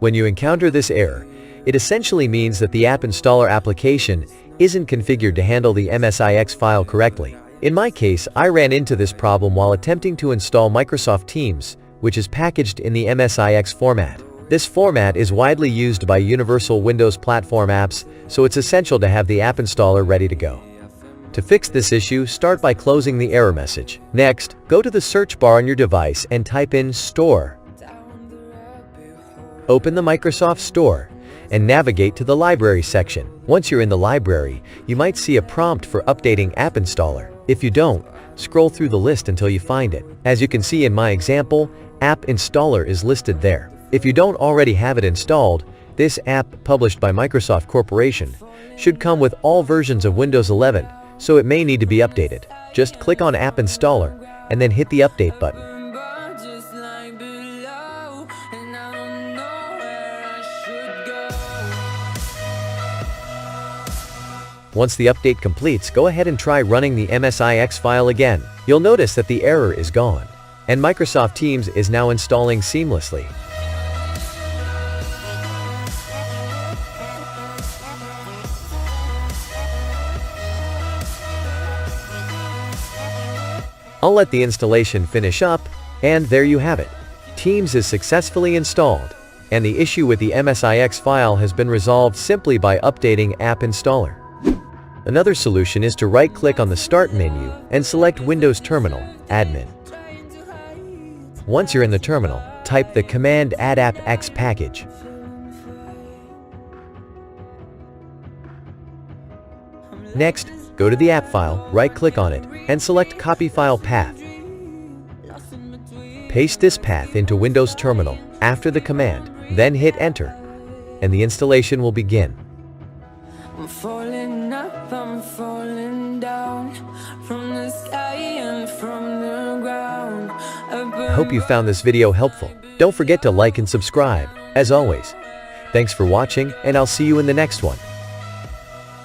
When you encounter this error, it essentially means that the app installer application isn't configured to handle the MSIX file correctly. In my case, I ran into this problem while attempting to install Microsoft Teams, which is packaged in the MSIX format. This format is widely used by universal Windows platform apps, so it's essential to have the app installer ready to go. To fix this issue, start by closing the error message. Next, go to the search bar on your device and type in Store. Open the Microsoft Store and navigate to the Library section. Once you're in the library, you might see a prompt for updating App Installer. If you don't, scroll through the list until you find it. As you can see in my example, App Installer is listed there. If you don't already have it installed, this app, published by Microsoft Corporation, should come with all versions of Windows 11, so it may need to be updated. Just click on App Installer and then hit the Update button. Once the update completes, go ahead and try running the MSIX file again. You'll notice that the error is gone, and Microsoft Teams is now installing seamlessly. I'll let the installation finish up, and there you have it. Teams is successfully installed, and the issue with the MSIX file has been resolved simply by updating App Installer. Another solution is to right-click on the Start menu and select Windows Terminal, Admin. Once you're in the terminal, type the command Add-AppxPackage. Next, go to the app file, right-click on it, and select Copy File Path. Paste this path into Windows Terminal after the command, then hit Enter, and the installation will begin. I'm falling up, I'm falling down from the sky and from the ground. I hope you found this video helpful. Don't forget to like and subscribe. As always, thanks for watching, and I'll see you in the next one.